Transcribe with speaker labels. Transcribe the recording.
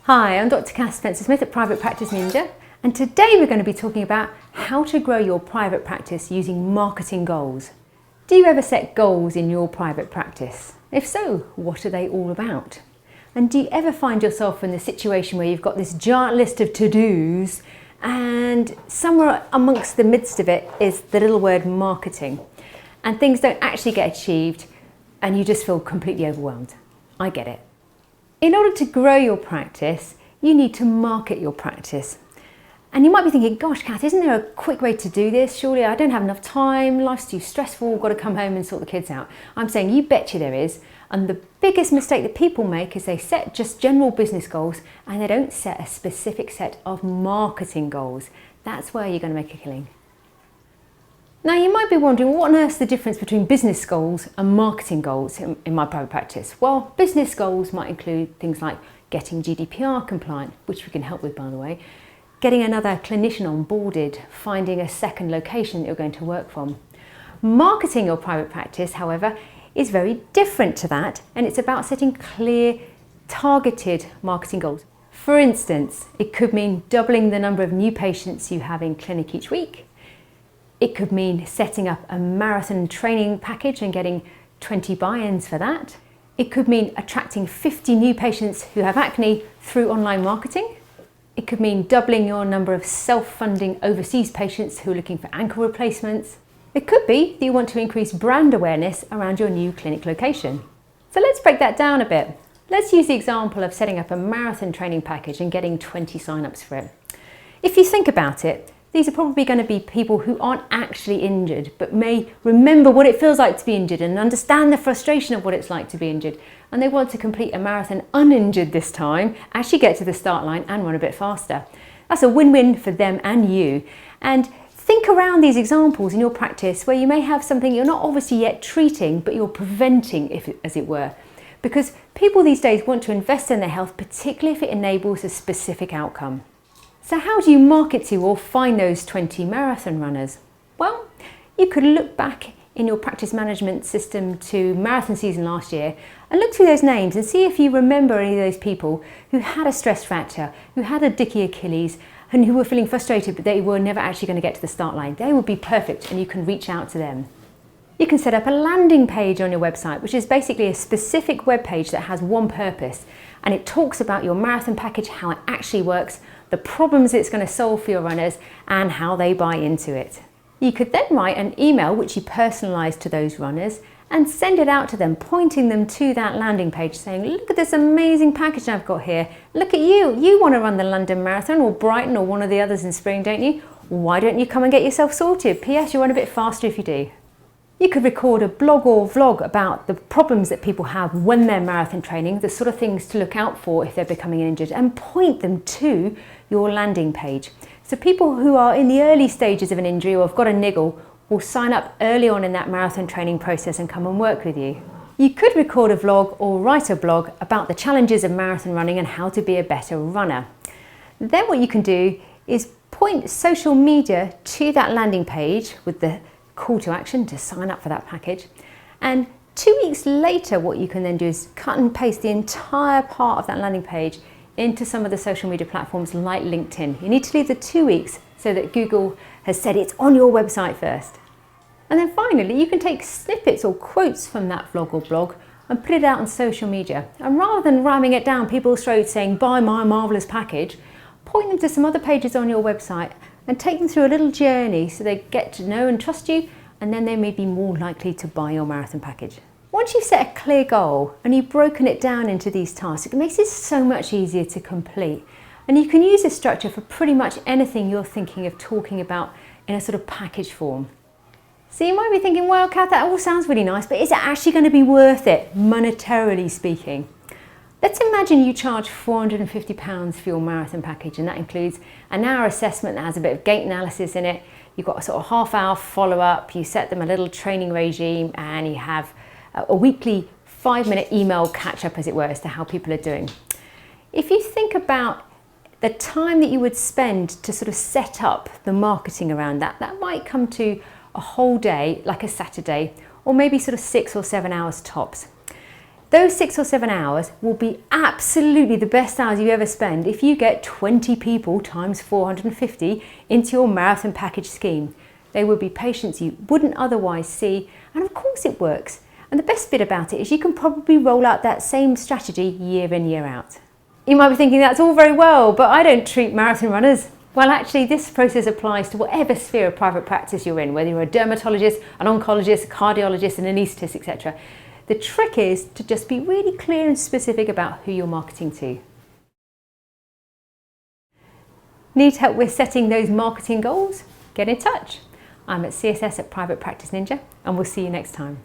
Speaker 1: Hi, I'm Dr. Cass Spencer-Smith at Private Practice Ninja, and today we're going to be talking about how to grow your private practice using marketing goals. Do you ever set goals in your private practice? If so, what are they all about? And do you ever find yourself in the situation where you've got this giant list of to-dos and somewhere amongst the midst of it is the little word marketing, and things don't actually get achieved and you just feel completely overwhelmed? I get it. In order to grow your practice, you need to market your practice. And you might be thinking, gosh, Kath, isn't there a quick way to do this? Surely I don't have enough time, life's too stressful, got to come home and sort the kids out. I'm saying, you betcha there is. And the biggest mistake that people make is they set just general business goals and they don't set a specific set of marketing goals. That's where you're going to make a killing. Now you might be wondering, what on earth is the difference between business goals and marketing goals in my private practice? Well, business goals might include things like getting GDPR compliant, which we can help with, by the way, getting another clinician onboarded, finding a second location that you're going to work from. Marketing your private practice, however, is very different to that, and it's about setting clear, targeted marketing goals. For instance, it could mean doubling the number of new patients you have in clinic each week. It could mean setting up a marathon training package and getting 20 buy-ins for that. It could mean attracting 50 new patients who have acne through online marketing. It could mean doubling your number of self-funding overseas patients who are looking for ankle replacements. It could be that you want to increase brand awareness around your new clinic location. So let's break that down a bit. Let's use the example of setting up a marathon training package and getting 20 sign-ups for it. If you think about it, these are probably going to be people who aren't actually injured, but may remember what it feels like to be injured and understand the frustration of what it's like to be injured. And they want to complete a marathon uninjured this time, actually get to the start line and run a bit faster. That's a win-win for them and you. And think around these examples in your practice where you may have something you're not obviously yet treating, but you're preventing, as it were. Because people these days want to invest in their health, particularly if it enables a specific outcome. So how do you market to or find those 20 marathon runners? Well, you could look back in your practice management system to marathon season last year and look through those names and see if you remember any of those people who had a stress fracture, who had a dicky Achilles, and who were feeling frustrated but they were never actually going to get to the start line. They would be perfect and you can reach out to them. You can set up a landing page on your website, which is basically a specific web page that has one purpose, and it talks about your marathon package, how it actually works, the problems it's going to solve for your runners, and how they buy into it. You could then write an email which you personalise to those runners and send it out to them, pointing them to that landing page saying, look at this amazing package I've got here. Look at you. You want to run the London Marathon or Brighton or one of the others in spring, don't you? Why don't you come and get yourself sorted? P.S. You run a bit faster if you do. You could record a blog or vlog about the problems that people have when they're marathon training, the sort of things to look out for if they're becoming injured, and point them to your landing page. So people who are in the early stages of an injury or have got a niggle will sign up early on in that marathon training process and come and work with you. You could record a vlog or write a blog about the challenges of marathon running and how to be a better runner. Then what you can do is point social media to that landing page with the call to action to sign up for that package. And 2 weeks later, what you can then do is cut and paste the entire part of that landing page into some of the social media platforms like LinkedIn. You need to leave the 2 weeks so that Google has said it's on your website first. And then finally, you can take snippets or quotes from that vlog or blog and put it out on social media. And rather than ramming it down people's throats saying, buy my marvellous package, point them to some other pages on your website and take them through a little journey so they get to know and trust you, and then they may be more likely to buy your marathon package. Once you've set a clear goal and you've broken it down into these tasks, it makes it so much easier to complete. And you can use this structure for pretty much anything you're thinking of talking about in a sort of package form. So you might be thinking, well, Kath, that all sounds really nice, but is it actually going to be worth it, monetarily speaking? Let's imagine you charge £450 for your marathon package, and that includes an hour assessment that has a bit of gait analysis in it. You've got a sort of half-hour follow-up, you set them a little training regime, and you have a weekly 5-minute email catch-up, as it were, as to how people are doing. If you think about the time that you would spend to sort of set up the marketing around that, that might come to a whole day, like a Saturday, or maybe sort of 6 or 7 hours tops. Those 6 or 7 hours will be absolutely the best hours you ever spend if you get 20 people times 450 into your marathon package scheme. They will be patients you wouldn't otherwise see, and of course it works. And the best bit about it is you can probably roll out that same strategy year in, year out. You might be thinking that's all very well, but I don't treat marathon runners. Well, actually, this process applies to whatever sphere of private practice you're in, whether you're a dermatologist, an oncologist, a cardiologist, an anaesthetist, etc. The trick is to just be really clear and specific about who you're marketing to. Need help with setting those marketing goals? Get in touch. I'm at CSS at Private Practice Ninja, and we'll see you next time.